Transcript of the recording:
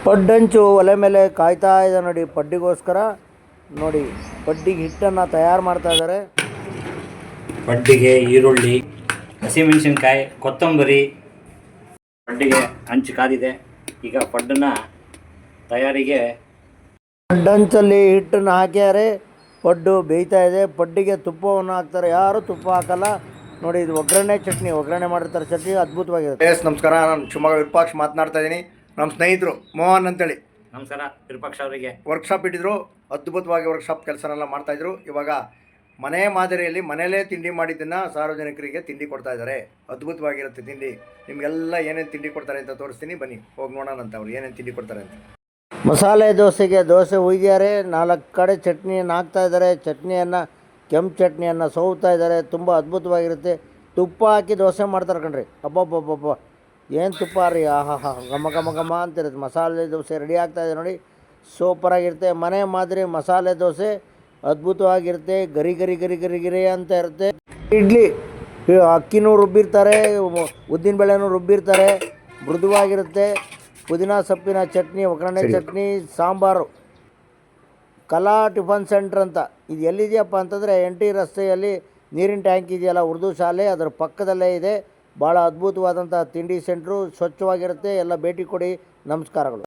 ಪಡ್ಡಂಚು ಒಲೆ ಮೇಲೆ ಕಾಯ್ತಾ ಇದೆ ನೋಡಿ ಪಡ್ಡಿಗೋಸ್ಕರ. ನೋಡಿ ಪಡ್ಡಿಗೆ ಹಿಟ್ಟನ್ನು ತಯಾರು ಮಾಡ್ತಾ ಇದ್ದಾರೆ. ಪಡ್ಡಿಗೆ ಈರುಳ್ಳಿ, ಹಸಿಮೆಣಸಿನ್ಕಾಯಿ, ಕೊತ್ತಂಬರಿ, ಪಡ್ಡಿಗೆ ಹಂಚು ಕಾದಿದೆ. ಈಗ ಪಡ್ಡನ್ನ ತಯಾರಿಗೆ ಪಡ್ಡಂಚಲ್ಲಿ ಹಿಟ್ಟನ್ನು ಹಾಕ್ಯಾರೆ. ಪಡ್ಡು ಬೇಯ್ತಾ ಇದೆ. ಪಡ್ಡಿಗೆ ತುಪ್ಪವನ್ನು ಹಾಕ್ತಾರೆ. ಯಾರು ತುಪ್ಪ ಹಾಕಲ್ಲ. ನೋಡಿ ಇದು ಒಗ್ಗರಣೆ ಚಟ್ನಿ, ಒಗ್ಗರಣೆ ಮಾಡಿರ್ತಾರೆ ಚಟ್ನಿ, ಅದ್ಭುತವಾಗಿರುತ್ತೆ. ನಮಸ್ಕಾರ, ನಾನು ಶಿವಮೊಗ್ಗ ವಿರೂಪಾಕ್ಷ ಮಾತನಾಡ್ತಾ ಇದ್ದೀನಿ. ನಮ್ಮ ಸ್ನೇಹಿತರು ಮೋಹನ್ ಅಂತೇಳಿ ನಮಸ್ಕಾರ. ವಿರೂಪಾಕ್ಷ ಅವರಿಗೆ ವರ್ಕ್ಶಾಪ್ ಇಟ್ಟಿದ್ರು. ಅದ್ಭುತವಾಗಿ ವರ್ಕ್ಶಾಪ್ ಕೆಲಸನೆಲ್ಲ ಮಾಡ್ತಾಯಿದ್ರು. ಇವಾಗ ಮನೆ ಮಾದರಿಯಲ್ಲಿ ಮನೆಯಲ್ಲೇ ತಿಂಡಿ ಮಾಡಿದ್ದನ್ನು ಸಾರ್ವಜನಿಕರಿಗೆ ತಿಂಡಿ ಕೊಡ್ತಾ ಇದ್ದಾರೆ. ಅದ್ಭುತವಾಗಿರುತ್ತೆ ತಿಂಡಿ. ನಿಮಗೆಲ್ಲ ಏನೇನು ತಿಂಡಿ ಕೊಡ್ತಾರೆ ಅಂತ ತೋರಿಸ್ತೀನಿ, ಬನ್ನಿ ಹೋಗಿ ನೋಡೋಣ ಅಂತ ಅವ್ರು ಏನೇನು ತಿಂಡಿ ಕೊಡ್ತಾರೆ ಅಂತ. ಮಸಾಲೆ ದೋಸೆಗೆ ದೋಸೆ ಹುಯ್ದಿದ್ದಾರೆ. 4 ಕಡೆ ಚಟ್ನಿಯನ್ನು ಹಾಕ್ತಾ ಇದ್ದಾರೆ. ಚಟ್ನಿಯನ್ನು, ಕೆಂಪು ಚಟ್ನಿಯನ್ನು ಸೌತಾ ಇದ್ದಾರೆ. ತುಂಬ ಅದ್ಭುತವಾಗಿರುತ್ತೆ. ತುಪ್ಪ ಹಾಕಿ ದೋಸೆ ಮಾಡ್ತಾರೆ ಕಣ್ರಿ. ಅಬ್ಬಬ್ಬಬ್ಬಬ್ಬ, ಏನು ತುಪ್ಪ ರೀ! ಆಹಾ ಹಾ, ಘಮ ಘಮ ಘಮ ಅಂತಿರುತ್ತೆ. ಮಸಾಲೆ ದೋಸೆ ರೆಡಿ ಆಗ್ತಾಯಿದೆ ನೋಡಿ. ಸೂಪರಾಗಿರುತ್ತೆ. ಮನೆ ಮಾದರಿ ಮಸಾಲೆ ದೋಸೆ ಅದ್ಭುತವಾಗಿರುತ್ತೆ. ಗರಿ ಗರಿ ಗರಿ ಗರಿ ಗಿರಿ ಅಂತ ಇರುತ್ತೆ. ಇಡ್ಲಿ ಅಕ್ಕಿನೂ ರುಬ್ಬಿರ್ತಾರೆ, ಉದ್ದಿನಬೇಳೆನೂ ರುಬ್ಬಿರ್ತಾರೆ. ಮೃದುವಾಗಿರುತ್ತೆ. ಪುದೀನ ಸೊಪ್ಪಿನ ಚಟ್ನಿ, ಒಗ್ಗರಣೆ ಚಟ್ನಿ, ಸಾಂಬಾರು. ಕಲಾ ಟಿಫನ್ ಸೆಂಟ್ರ್ ಅಂತ ಇದು ಎಲ್ಲಿದೆಯಪ್ಪ ಅಂತಂದರೆ NT ರಸ್ತೆಯಲ್ಲಿ ನೀರಿನ ಟ್ಯಾಂಕ್ ಇದೆಯಲ್ಲ, ಉರ್ದು ಶಾಲೆ, ಅದರ ಪಕ್ಕದಲ್ಲೇ ಇದೆ. ಭಾಳ ಅದ್ಭುತವಾದಂಥ ತಿಂಡಿ ಸೆಂಟ್ರು. ಸ್ವಚ್ಛವಾಗಿರುತ್ತೆ. ಎಲ್ಲ ಭೇಟಿ ಕೊಡಿ. ನಮಸ್ಕಾರಗಳು.